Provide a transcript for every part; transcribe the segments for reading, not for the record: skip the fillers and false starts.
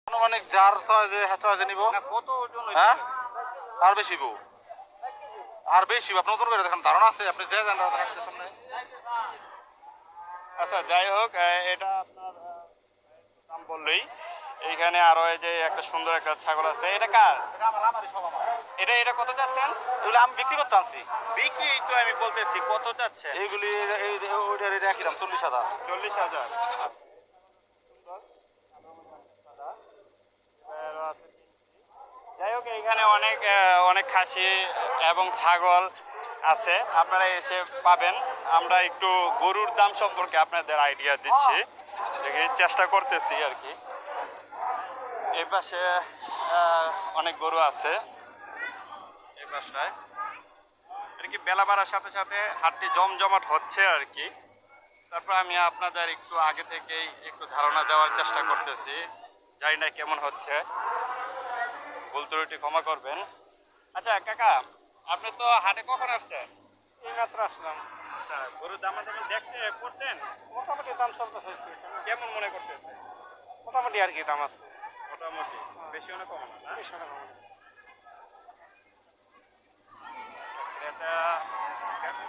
আনুমানিক যার চয়েজে নিব কত ওজন হ্যাঁ আর বেশি বউ আর বেশি আপনি নতুন করে দেখেন ধারণা আছে আপনি দেখেন সামনে। আচ্ছা যাই হোক এটা আপনার দাম বললেই এইখানে আরো এই যে একটা সুন্দর একটা ছাগল আছে, এটা কার? এটা এটা কত চাচ্ছেন? এগুলো আমি বিক্রি করতে আনছি। বিক্রি তো আমি বলতেছি, কত চাচ্ছেন? এইগুলি ওইটার এটা একই দাম 40,000। 40,000। যাই হোক এখানে অনেক অনেক খাসি এবং ছাগল আছে, আপনারা এসে পাবেন। আমরা একটু গরুর দাম সম্পর্কে আপনাদের আইডিয়া দিচ্ছি, দেখি চেষ্টা করতেছি আর কি। এই পাশে অনেক গরু আছে, এই পাশটায় আর কি বেলা বাড়ার সাথে সাথে হাটটি জমজমাট হচ্ছে আর কি। তারপর আমি আপনাদের একটু আগে থেকেই একটু ধারণা দেওয়ার চেষ্টা করতেছি, জানি না কেমন হচ্ছে, ভুল ত্রুটি ক্ষমা করবেন। আচ্ছা কাকা, আপনি তো হাটে কখন আসছেন? এই মাত্র আসলাম। আচ্ছা, গরুর দামাদামি দেখতে করছেন? মোটামুটি দাম চলতেছে, কেমন মনে করতেছে? মোটামুটি আর কি দাম আছে। মোটামুটি বেশি অনেক কম না? বেশি না কম না।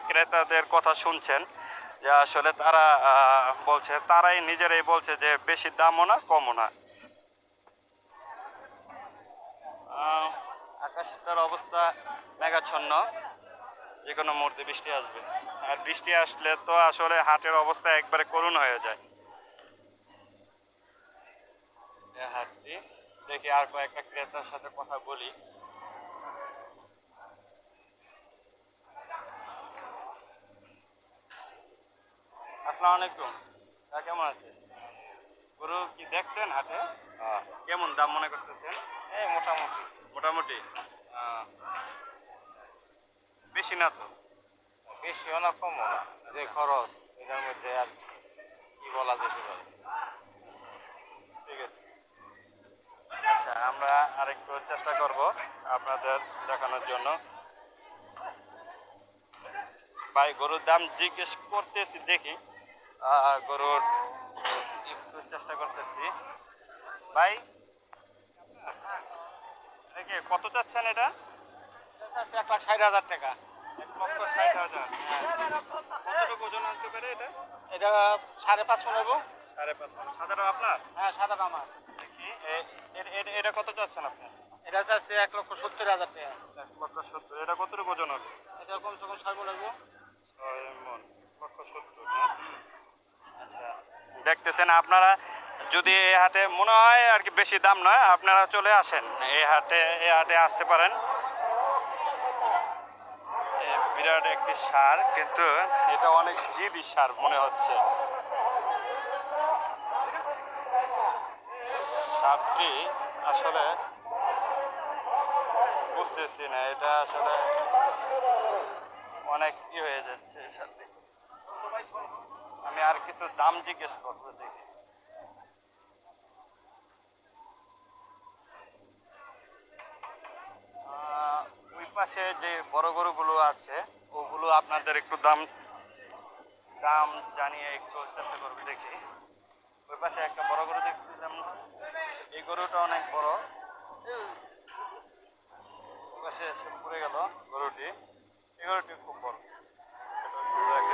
ক্রেতাদের কথা শুনছেন যে আসলে তারা বলছে, তারাই নিজেরাই বলছে যে বেশি দামও না কমও না। আকাশের অবস্থা মেঘাচ্ছন্ন, যে কোনো মুহূর্তে বৃষ্টি আসবে, আর বৃষ্টি আসলে তো আসলে হাটের অবস্থা একবারে করুণ হয়ে যায়। হাটটি দেখি আর কয়েকটা ক্রেতার সাথে কথা বলি। আসসালামু আলাইকুম, কেমন আছে? গরু কি দেখছেন হাটে? কেমন দাম মনে করতেছেন? এই মোটামুটি মোটামুটি বেশি না তো? বেশিও না কমও না, যে খরচ এটার মধ্যে আর কি বলা যেতে পারে। ঠিক আছে, আচ্ছা আমরা আরেকটু চেষ্টা করব আপনাদের দেখানোর জন্য। ভাই গরুর দাম জিজ্ঞেস করতেছি, দেখি গরুর একটু চেষ্টা করতেছি। ভাই দেখি কত চাচ্ছেন এটা? 1,60,000 টাকা। 1,60,000। কতটুকু ওজন আনতে পারে এটা? এটা 5.5 মণ নেবো। 5.5 সাধারণ আপনার? হ্যাঁ, সাদা আমার। দেখি এটা কত চাচ্ছেন আপনি? এটা চাচ্ছে 1,70,000 টাকা। 1,70,000। এটা কতটুকু ওজন হবে? এটা কমসে কম 6 মণ নেবো। 6 মণ, 1,70,000 না? আচ্ছা, দেখতেছেন আপনারা, যদি এই হাটে মনে হয় আর কি বেশি দাম নয়, আপনারা চলে আসেন এই হাটে আসতে পারেন। বিরাট একটি সার, কিন্তু এটা অনেক জিদি সার মনে হচ্ছে। সারটি আসলে বুঝতেছি না, এটা আসলে অনেক কি হয়ে যাচ্ছে এই সারটি। আমি আর কিছু দাম জিজ্ঞেস করবো, দেখি। ওই পাশে যে বড় গরুগুলো আছে ওগুলো আপনাদের একটু দাম দাম জানিয়ে একটু চেষ্টা করবে, দেখি। ওই পাশে একটা বড় গরু দেখছিলাম, এই গরুটা অনেক বড়। ওই পাশে এসে পড়ে গেল গরুটি, এই গরুটি খুব বড়, এটা সুন্দর একটা